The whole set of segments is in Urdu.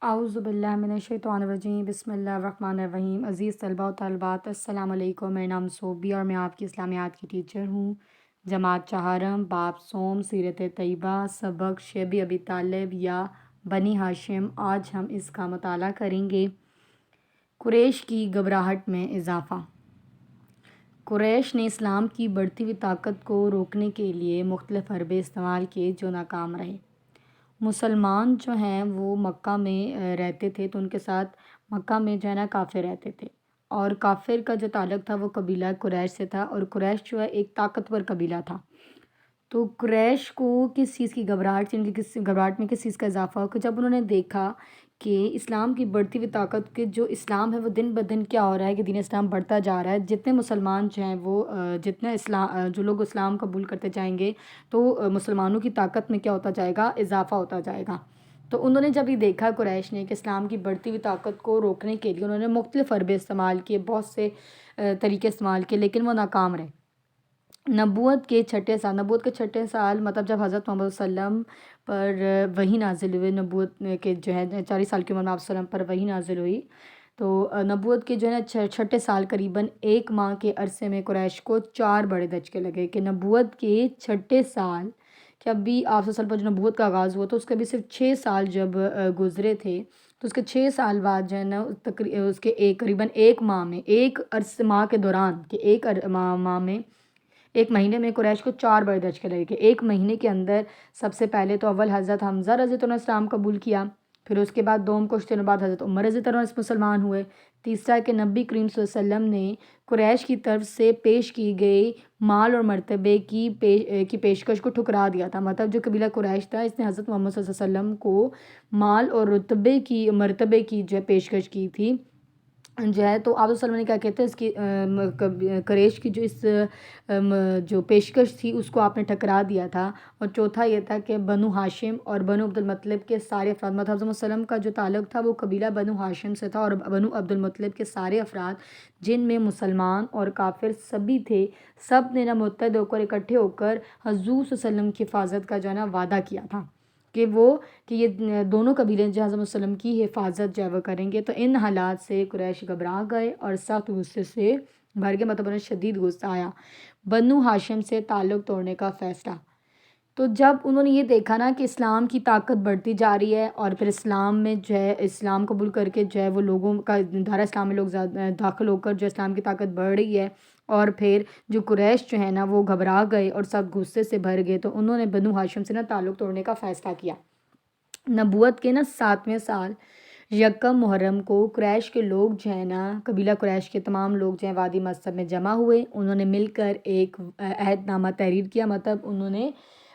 اعوذ باللہ من الشیطان الرجیم، بسم اللہ الرحمن الرحیم۔ عزیز طلباء و طالبات، السلام علیکم۔ میرا نام صوبی اور میں آپ کی اسلامیات کی ٹیچر ہوں۔ جماعت چہارم، باب صوم، سیرت طیبہ، سبق شیب ابی طالب یا بنی ہاشم۔ آج ہم اس کا مطالعہ کریں گے۔ قریش کی گھبراہٹ میں اضافہ۔ قریش نے اسلام کی بڑھتی ہوئی طاقت کو روکنے کے لیے مختلف حربے استعمال کیے جو ناکام رہے۔ مسلمان جو ہیں وہ مکہ میں رہتے تھے، تو ان کے ساتھ مکہ میں جو ہے نا کافر رہتے تھے، اور کافر کا جو تعلق تھا وہ قبیلہ قریش سے تھا، اور قریش جو ہے ایک طاقتور قبیلہ تھا۔ تو قریش کو کس چیز کی گھبراہٹ تھی، ان کی گھبراہٹ میں کس چیز کا اضافہ ہو کہ جب انہوں نے دیکھا کہ اسلام کی بڑھتی ہوئی طاقت کے جو اسلام ہے وہ دن بدن کیا ہو رہا ہے کہ دین اسلام بڑھتا جا رہا ہے، جتنے مسلمان جو ہیں وہ جتنے جو لوگ اسلام قبول کرتے جائیں گے تو مسلمانوں کی طاقت میں کیا ہوتا جائے گا، اضافہ ہوتا جائے گا۔ تو انہوں نے جب یہ دیکھا قریش نے کہ اسلام کی بڑھتی ہوئی طاقت کو روکنے کے لیے انہوں نے مختلف حربے استعمال کیے، بہت سے طریقے استعمال کیے، لیکن وہ ناکام رہے۔ نبوت کے چھٹے سال مطلب جب حضرت محمد صلی اللہ علیہ وسلم پر وحی نازل ہوئے، نبوت کے جو ہے 40 سال کی عمر میں آپ صلی اللہ علیہ وسلم پر وحی نازل ہوئی، تو نبوت کے جو ہے نا چھٹے سال قریباً 1 ماہ کے عرصے میں قریش کو 4 بڑے دھچکے لگے کہ نبوت کے چھٹے سال کہ ابھی آپ صلی اللہ علیہ وسلم پر جو نبوت کا آغاز ہوا تو اس کے بھی صرف 6 سال جب گزرے تھے، تو اس کے 6 سال بعد جو ہے نا اس کے قریباً 1 ماہ میں ماہ کے دوران کہ ماہ میں 1 مہینے میں قریش کو 4 بڑے دھچکے لگے کہ 1 مہینے کے اندر سب سے پہلے تو اول حضرت حمزہ رضی اللہ عنہ اسلام قبول کیا، پھر اس کے بعد دوم کچھ دنوں بعد حضرت عمر رضی اللہ عنہ مسلمان ہوئے، تیسرا کہ نبی کریم صلی اللہ علیہ وسلم نے قریش کی طرف سے پیش کی گئی مال اور مرتبے کی پیشکش کو ٹھکرا دیا تھا۔ مطلب جو قبیلہ قریش تھا اس نے حضرت محمد صلی اللہ علیہ وسلم کو مال اور مرتبے کی جو ہے پیشکش کی تھی جو ہے، تو آپ صلی اللہ علیہ وسلم نے کیا کہتے ہیں اس کی قریش کی جو پیشکش تھی اس کو آپ نے ٹھکرا دیا تھا۔ اور چوتھا یہ تھا کہ بنو ہاشم اور بنو عبد المطلب کے سارے افراد، مطلب حضرت وسلم کا جو تعلق تھا وہ قبیلہ بنو ہاشم سے تھا، اور بنو عبد المطلب کے سارے افراد جن میں مسلمان اور کافر سبھی تھے، سب نے متحد ہو کر اکٹھے ہو کر حضور صلی اللہ علیہ وسلم کی حفاظت کا جو ہے نا وعدہ کیا تھا کہ یہ دونوں قبیلے جو حضرت وسلم کی حفاظت جو ہے وہ کریں گے۔ تو ان حالات سے قریش گھبرا گئے اور سخت غصے سے بھر گئے، مطلب انہیں شدید غصہ آیا۔ بنو ہاشم سے تعلق توڑنے کا فیصلہ۔ تو جب انہوں نے یہ دیکھا نا کہ اسلام کی طاقت بڑھتی جا رہی ہے، اور پھر اسلام میں جو ہے اسلام قبول کر کے جو ہے وہ لوگوں کا دھارا اسلام میں لوگ داخل ہو کر جو اسلام کی طاقت بڑھ رہی ہے، اور پھر جو قریش جو ہے نا وہ گھبرا گئے اور سب غصے سے بھر گئے، تو انہوں نے بنو ہاشم سے نا تعلق توڑنے کا فیصلہ کیا۔ نبوت کے نا 7ویں سال یکم محرم کو قریش کے لوگ جو ہے نا قبیلہ قریش کے تمام لوگ جو ہیں وادی مصب میں جمع ہوئے، انہوں نے مل کر ایک عہد نامہ تحریر کیا، مطلب انہوں نے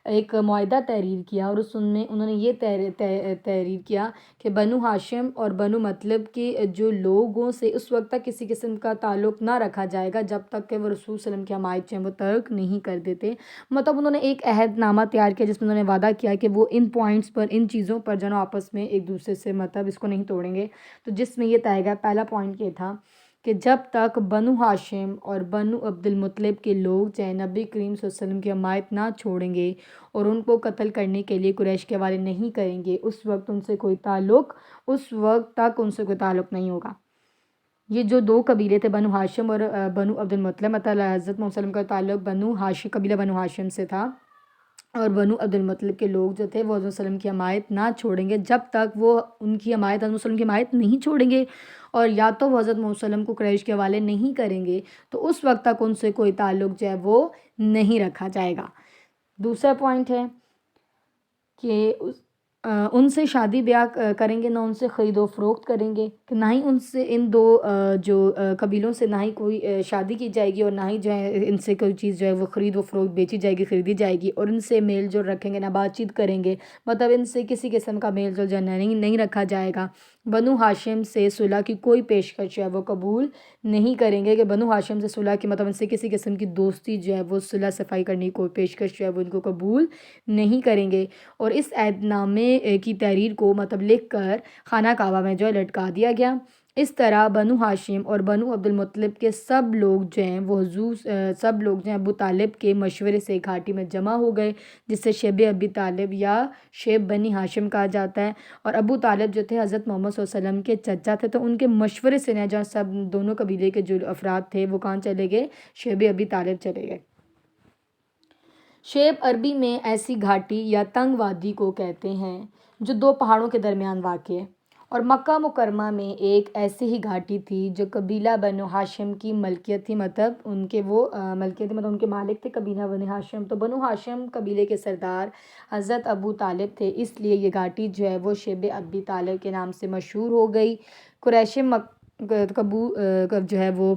ایک معاہدہ تحریر کیا، اور اس میں انہوں نے یہ تحریر کیا کہ بنو ہاشم اور بنو مطلب کے جو لوگوں سے اس وقت تک کسی قسم کا تعلق نہ رکھا جائے گا جب تک کہ وہ رسول صلی اللہ علیہ وسلم کی حمایت جو ہے وہ ترک نہیں کر دیتے۔ مطلب انہوں نے ایک عہد نامہ تیار کیا جس میں انہوں نے وعدہ کیا کہ وہ ان پوائنٹس پر، ان چیزوں پر جو ہے آپس میں ایک دوسرے سے مطلب اس کو نہیں توڑیں گے۔ تو جس میں یہ طے گیا، پہلا پوائنٹ یہ تھا کہ جب تک بنو ہاشم اور بنو عبد المطلب کے لوگ جو نبی کریم صلی اللہ علیہ وسلم کی حمایت نہ چھوڑیں گے اور ان کو قتل کرنے کے لیے قریش کے حوالے نہیں کریں گے، اس وقت تک ان سے کوئی تعلق نہیں ہوگا۔ یہ جو 2 قبیلے تھے بنو ہاشم اور بنو عبد المطلب، مطلب حضرت محمد صلی اللہ علیہ وسلم کا تعلق قبیلہ بنو ہاشم سے تھا، اور بنو عبد المطلب کے لوگ جو تھے وہ حضرت صلی اللہ علیہ وسلم کی حمایت نہ چھوڑیں گے جب تک وہ ان کی حمایت حضرت صلی اللہ علیہ وسلم کی حمایت نہیں چھوڑیں گے، اور یا تو وہ حضرت محمد صلی اللہ علیہ وسلم کو قریش کے حوالے نہیں کریں گے تو اس وقت تک ان سے کوئی تعلق جو ہے وہ نہیں رکھا جائے گا۔ دوسرا پوائنٹ ہے کہ ان سے شادی بیاہ کریں گے، نہ ان سے خرید و فروخت کریں گے، کہ نہ ہی ان سے ان 2 جو قبیلوں سے نہ ہی کوئی شادی کی جائے گی، اور نہ ہی جو ہے ان سے کوئی چیز جو ہے وہ خرید و فروخت بیچی جائے گی، خریدی جائے گی، اور ان سے میل جول رکھیں گے، نہ بات چیت کریں گے، مطلب ان سے کسی قسم کا میل جول جو ہے نہیں رکھا جائے گا۔ بنو ہاشم سے صلح کی کوئی پیشکش ہے وہ قبول نہیں کریں گے، کہ بنو ہاشم سے صلح کی مطلب ان سے کسی قسم کی دوستی جو ہے وہ صلح صفائی کرنے کی کوئی پیشکش جو ہے وہ ان کو قبول نہیں کریں گے۔ اور اس عہد نامے کی تحریر کو مطلب لکھ کر خانہ کعبہ میں جو ہے لٹکا دیا گیا، اس طرح بنو ہاشم اور بنو عبد المطلب کے سب لوگ جو ہیں وہ سب لوگ جو ہیں ابو طالب کے مشورے سے گھاٹی میں جمع ہو گئے، جس سے شیب ابی طالب یا شیب بنی ہاشم کہا جاتا ہے۔ اور ابو طالب جو تھے حضرت محمد صلی اللہ علیہ وسلم کے چچا تھے، تو ان کے مشورے سے نا جہاں سب دونوں قبیلے کے جو افراد تھے وہ کہاں چلے گئے؟ شیب ابی طالب چلے گئے۔ شیب عربی میں ایسی گھاٹی یا تنگ وادی کو کہتے ہیں جو دو پہاڑوں کے درمیان واقع ہے، اور مکہ مکرمہ میں ایک ایسی ہی گھاٹی تھی جو قبیلہ بنو ہاشم کی ملکیت تھی، مطلب ان کے وہ ملکیت تھی، مطلب ان کے مالک تھے قبیلہ بنو ہاشم۔ تو بنو ہاشم قبیلے کے سردار حضرت ابو طالب تھے، اس لیے یہ گھاٹی جو ہے وہ شیب ابی طالب کے نام سے مشہور ہو گئی۔ قریش جو ہے وہ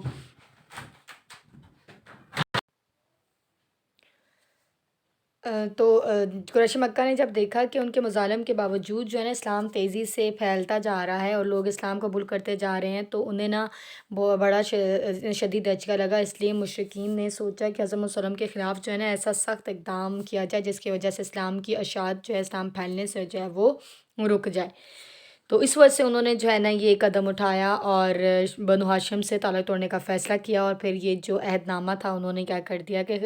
قریش مکہ نے جب دیکھا کہ ان کے مظالم کے باوجود جو ہے نا اسلام تیزی سے پھیلتا جا رہا ہے اور لوگ اسلام قبول کرتے جا رہے ہیں، تو انہیں نا بڑا شدید دھچکا لگا۔ اس لیے مشرکین نے سوچا کہ حضرت وسلم کے خلاف جو ہے نا ایسا سخت اقدام کیا جائے جس کی وجہ سے اسلام کی اشاعت جو ہے اسلام پھیلنے سے جو ہے وہ رک جائے۔ تو اس وجہ سے انہوں نے جو ہے نا یہ قدم اٹھایا اور بنو ہاشم سے تعلق توڑنے کا فیصلہ کیا، اور پھر یہ جو عہد نامہ تھا انہوں نے کیا کر دیا کہ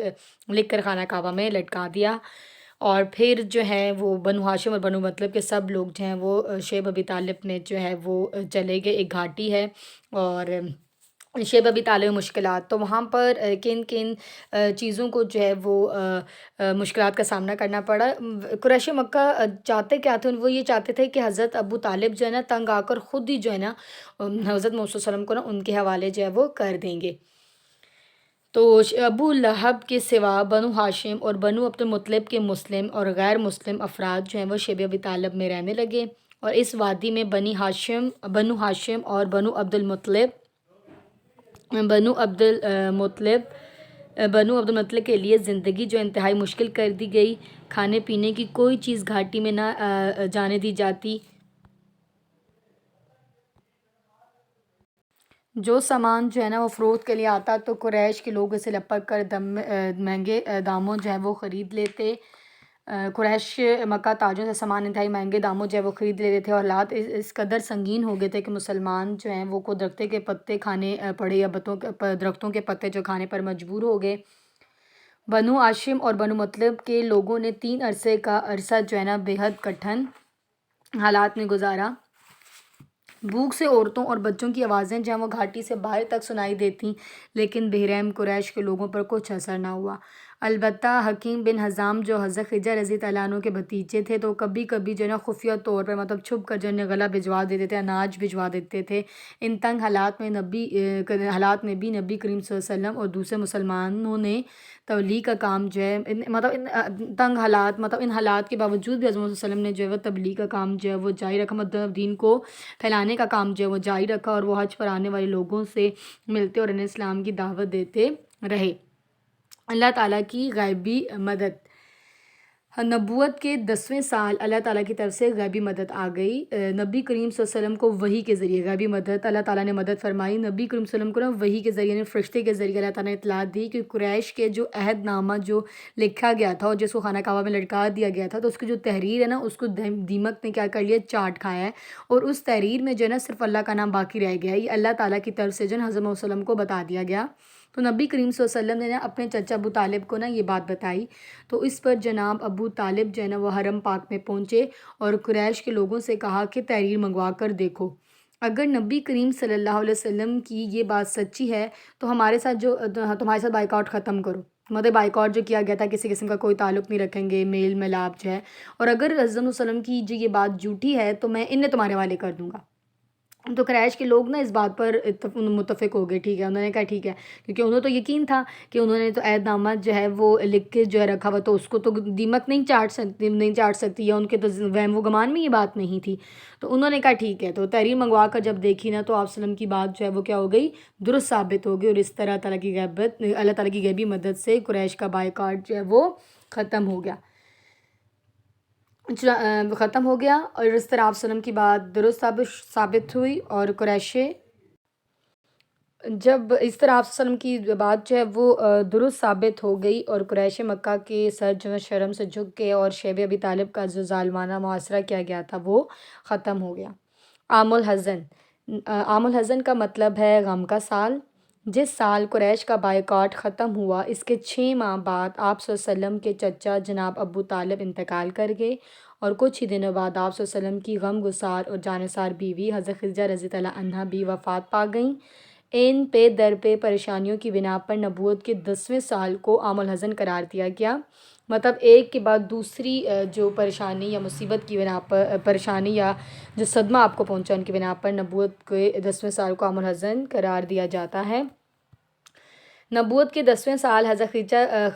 لکھ کر خانہ کعبہ میں لٹکا دیا۔ اور پھر جو ہے وہ بنو ہاشم اور بنو مطلب کے سب لوگ جو ہیں وہ شیب ابی طالب نے جو ہے وہ چلے گئے۔ ایک گھاٹی ہے اور شیب ابی طالب مشکلات، تو وہاں پر کن کن چیزوں کو جو ہے وہ مشکلات کا سامنا کرنا پڑا۔ قریش مکہ چاہتے کیا تھے؟ وہ یہ چاہتے تھے کہ حضرت ابو طالب جو ہے نا تنگ آ کر خود ہی جو ہے نا حضرت محمد صلی اللہ علیہ وسلم کو نا ان کے حوالے جو ہے وہ کر دیں گے۔ تو ابو لہب کے سوا بنو ہاشم اور بنو عبد المطلب کے مسلم اور غیر مسلم افراد جو ہیں وہ شیب ابی طالب میں رہنے لگے، اور اس وادی میں بنو ہاشم اور بنو عبد المطلب کے لیے زندگی جو انتہائی مشکل کر دی گئی۔ کھانے پینے کی کوئی چیز گھاٹی میں نہ جانے دی جاتی۔ جو سامان جو ہے نا وہ فروخت کے لیے آتا تو قریش کے لوگ اسے لپک کر مہنگے داموں جو ہے وہ خرید لیتے۔ قریش مکہ تاجروں سے سامان انتہائی مہنگے داموں جو ہے وہ خرید لیتے تھے، اور حالات اس قدر سنگین ہو گئے تھے کہ مسلمان جو ہیں وہ کو درخت کے پتے کھانے پڑے، یا درختوں کے پتے جو کھانے پر مجبور ہو گئے۔ بنو ہاشم اور بنو مطلب کے لوگوں نے 3 عرصے کا عرصہ جو ہے نا بے حد کٹھن حالات میں گزارا۔ بھوک سے عورتوں اور بچوں کی آوازیں جو ہیں وہ گھاٹی سے باہر تک سنائی دیتیں، لیکن بے رحم قریش کے لوگوں پر کچھ اثر نہ ہوا۔ البتہ حکیم بن حزام جو حضرت خضر رضی اللہ عنہ کے بھتیجے تھے، تو کبھی کبھی جو ہے نا خفیہ طور پر مطلب چھپ کر جو ہے غلہ بھجوا دیتے تھے، اناج بھجوا دیتے تھے۔ ان تنگ حالات میں بھی نبی کریم صلی اللہ علیہ وسلم اور دوسرے مسلمانوں نے تبلیغ کا کام جو ہے ان حالات کے باوجود بھی حضرت صلی اللہ علیہ وسلم نے جو ہے وہ تبلیغ کا کام جو ہے وہ جاری رکھا، مطلب دین کو پھیلانے کا کام جو ہے وہ جاری رکھا، اور وہ حج پر آنے والے لوگوں سے ملتے اور انہیں اسلام کی دعوت دیتے رہے۔ اللہ تعالیٰ کی غیبی مدد۔ نبوت کے 10ویں سال اللہ تعالیٰ کی طرف سے غیبی مدد آ گئی۔ نبی کریم صلی اللہ علیہ وسلم کو وحی کے ذریعے غیبی مدد اللہ تعالیٰ نے مدد فرمائی۔ نبی کریم صلی اللہ علیہ وسلم کو نا وحی کے ذریعے یعنی فرشتے کے ذریعے اللہ تعالیٰ نے اطلاع دی کہ قریش کے جو عہد نامہ جو لکھا گیا تھا اور جس کو خانہ کعبہ میں لٹکا دیا گیا تھا، تو اس کی جو تحریر ہے نا اس کو دیمک نے کیا کر لیا، چاٹ کھایا ہے، اور اس تحریر میں جو ہے نا صرف اللہ کا نام باقی رہ گیا ہے۔ یہ اللہ تعالیٰ کی طرف سے جو ہے نا حضرت محمد صلی اللہ علیہ وسلم کو بتا دیا گیا۔ تو نبی کریم صلی اللہ علیہ وسلم نے نا اپنے چچا ابو طالب کو نا یہ بات بتائی، تو اس پر جناب ابو طالب جو ہے نا وہ حرم پاک میں پہنچے اور قریش کے لوگوں سے کہا کہ تحریر منگوا کر دیکھو، اگر نبی کریم صلی اللہ علیہ وسلم کی یہ بات سچی ہے تو ہمارے ساتھ بائیکاٹ ختم کرو، مطلب بائیکاٹ جو کیا گیا تھا کسی قسم کا کوئی تعلق نہیں رکھیں گے، میل ملاپ جو ہے، اور اگر حضرت وسلم کی جو یہ بات جھوٹی ہے تو میں انہیں تمہارے حوالے کر دوں گا۔ تو قریش کے لوگ نا اس بات پر متفق ہو گئے، ٹھیک ہے، انہوں نے کہا ٹھیک ہے، کیونکہ انہوں تو یقین تھا کہ انہوں نے تو عہد نامہ جو ہے وہ لکھ کے جو ہے رکھا ہوا، تو اس کو تو دیمک نہیں چاٹ سکتی، یا ان کے تو وہم و گمان میں یہ بات نہیں تھی۔ تو انہوں نے کہا ٹھیک ہے، تو تحریر منگوا کر جب دیکھی نا تو آپ وسلم کی بات جو ہے وہ کیا ہو گئی، درست ثابت ہو گئی، اور اس طرح اللہ تعالیٰ کی غیبی مدد سے قریش کا بائیکاٹ جو ہے وہ ختم ہو گیا، اور اس طرح آپ وسلم کی بات درست ثابت ہوئی، اور قریش جب اس طرح آپ وسلم کی بات جو ہے وہ درست ثابت ہو گئی، اور قریش مکہ کے سر جو ہے شرم سے جھک گئے، اور شیب ابی طالب کا جو ظالمانہ محاصرہ کیا گیا تھا وہ ختم ہو گیا۔ عام الحزن۔ عام الحزن کا مطلب ہے غم کا سال۔ جس سال قریش کا بائیکاٹ ختم ہوا، اس کے 6 ماہ بعد آپ صلی اللہ علیہ وسلم کے چچا جناب ابو طالب انتقال کر گئے، اور کچھ ہی دنوں بعد آپ صلی اللہ علیہ وسلم کی غم گسار اور جانثار بیوی حضرت خدیجہ رضی اللہ عنہا بھی وفات پا گئیں۔ ان پہ در پہ پریشانیوں کی بنا پر نبوت کے 10ویں سال کو عام الحزن قرار دیا گیا، مطلب ایک کے بعد دوسری جو پریشانی یا مصیبت کی بنا پر، پریشانی یا جو صدمہ آپ کو پہنچا ان کی بنا پر نبوت کے 10ویں سال کو عام الحزن قرار دیا جاتا ہے۔ نبوت کے 10ویں سال حضرت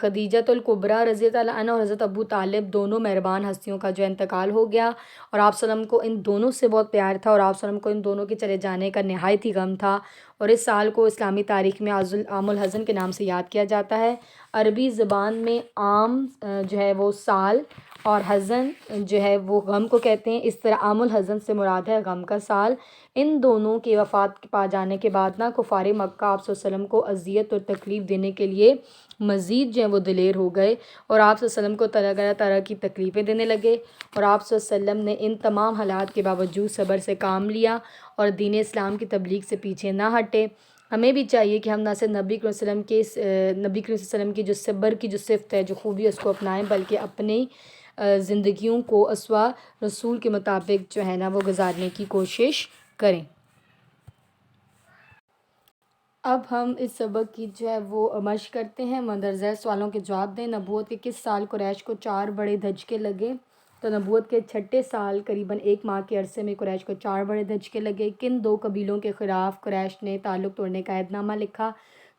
خدیجہ الکبریٰ رضی اللہ عنہ اور حضرت ابو طالب دونوں مہربان ہستیوں کا جو انتقال ہو گیا، اور آپ صلی اللہ علیہ وسلم کو ان دونوں سے بہت پیار تھا، اور آپ صلی اللہ علیہ وسلم کو ان دونوں کے چلے جانے کا نہایت ہی غم تھا، اور اس سال کو اسلامی تاریخ میں عام الحزن کے نام سے یاد کیا جاتا ہے۔ عربی زبان میں عام جو ہے وہ سال، اور حزن جو ہے وہ غم کو کہتے ہیں، اس طرح عام الحزن سے مراد ہے غم کا سال۔ ان دونوں کے وفات پا جانے کے بعد کفار مکہ آپ صلی اللہ علیہ وسلم کو اذیت اور تکلیف دینے کے لیے مزید جو ہے وہ دلیر ہو گئے، اور آپ صلی اللہ علیہ وسلم کو طرح طرح کی تکلیفیں دینے لگے، اور آپ صلی اللہ علیہ وسلم نے ان تمام حالات کے باوجود صبر سے کام لیا اور دین اسلام کی تبلیغ سے پیچھے نہ ہٹے۔ ہمیں بھی چاہیے کہ ہم نہ صرف نبی کریم صلی اللہ علیہ وسلم کی جو صبر کی جو صفت ہے، جو خوبی ہے، اس کو اپنائیں، بلکہ اپنی زندگیوں کو اسوہ رسول کے مطابق جو ہے نا وہ گزارنے کی کوشش کریں۔ اب ہم اس سبق کی جو ہے وہ مشق کرتے ہیں، مندرجہ سوالوں کے جواب دیں۔ نبوت کے کس سال قریش کو 4 بڑے دھچکے لگے؟ تو نبوت کے 6 سال قریباً 1 ماہ کے عرصے میں قریش کو 4 بڑے دھچکے لگے۔ کن 2 قبیلوں کے خلاف قریش نے تعلق توڑنے کا عہد نامہ لکھا؟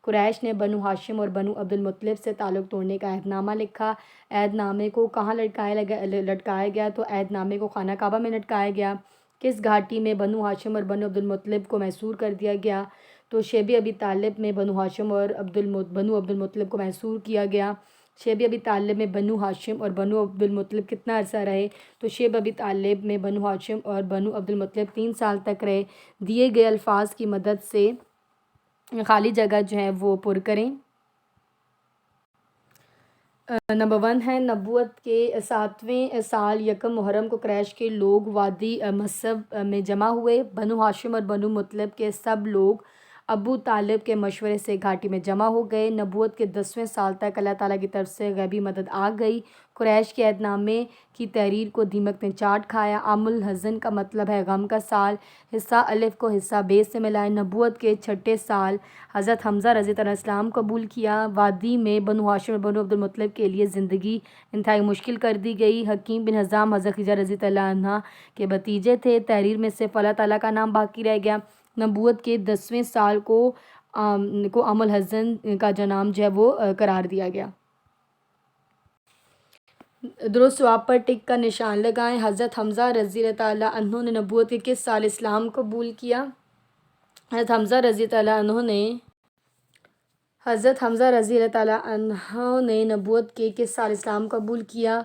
قریش نے بنو ہاشم اور بنو عبد المطلب سے تعلق توڑنے کا عہد نامہ لکھا۔ عہد نامے کو کہاں لٹکایا گیا؟ تو عہد نامے کو خانہ کعبہ میں لٹکایا گیا۔ کس گھاٹی میں بنو ہاشم اور بنو عبد المطلب کو محصور کر دیا گیا؟ تو شیب ابی طالب میں بنو ہاشم اور بنو عبد المطلب کو محصور کیا گیا۔ شیب ابی طالب میں بنو ہاشم اور بنو عبد المطلب کتنا عرصہ رہے؟ تو شیب ابی طالب میں بنو ہاشم اور بنو عبد المطلب 3 سال تک رہے۔ دیے گئے الفاظ کی مدد سے خالی جگہ جو ہے وہ پر کریں۔ نمبر 1 ہے نبوت کے 7ویں سال یکم محرم کو قریش کے لوگ وادی مصب میں جمع ہوئے۔ بنو ہاشم اور بنو مطلب کے سب لوگ ابو طالب کے مشورے سے گھاٹی میں جمع ہو گئے۔ نبوت کے 10ویں سال تک اللہ تعالیٰ کی طرف سے غیبی مدد آ گئی۔ قریش کے عہد نامے کی تحریر کو دیمک نے چاٹ کھایا۔ عام الحزن کا مطلب ہے غم کا سال۔ حصہ الف کو حصہ بے سے ملائیں۔ نبوت کے 6 سال حضرت حمزہ رضی اللہ عنہ اسلام قبول کیا۔ وادی میں بنو ہاشم اور بنو عبد المطلب کے لیے زندگی انتہائی مشکل کر دی گئی۔ حکیم بن حزام حضرت خدیجہ رضی اللہ عنہا کے بھتیجے تھے۔ تحریر میں صرف اللہ تعالیٰ کا نام باقی رہ گیا۔ نبوت کے 10ویں سال کو عام الحزن کا جو نام جو ہے وہ قرار دیا گیا۔ درست جواب پر ٹک کا نشان لگائیں۔ حضرت حمزہ رضی اللہ عنہ نے نبوت کے کس سال اسلام قبول کیا؟ حضرت حمزہ رضی اللہ عنہ نے نبوت کے کس سال اسلام قبول کیا؟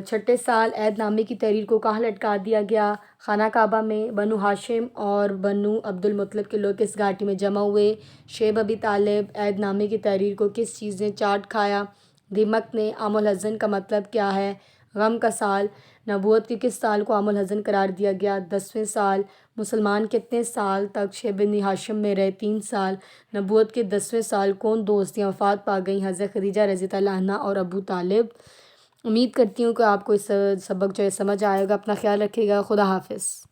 6 سال۔ عہد نامے کی تحریر کو کہاں لٹکا دیا گیا؟ خانہ کعبہ میں۔ بنو ہاشم اور بنو عبد المطلب کے لوگ کس گھاٹی میں جمع ہوئے؟ شیب ابی طالب۔ عہد نامے کی تحریر کو کس چیز نے چاٹ کھایا؟ دیمک نے۔ عام الحزن کا مطلب کیا ہے؟ غم کا سال۔ نبوت کے کس سال کو عام الحزن قرار دیا گیا؟ 10ویں سال۔ مسلمان کتنے سال تک شیب بن ہاشم میں رہے؟ 3 سال۔ نبوت کے 10ویں سال کون 2 ہستیاں وفات پا گئیں؟ حضرت خدیجہ رضی اللہ عنہا اور ابو طالب۔ امید کرتی ہوں کہ آپ کو اس سبق جو ہے سمجھ آئے گا۔ اپنا خیال رکھیے گا۔ خدا حافظ۔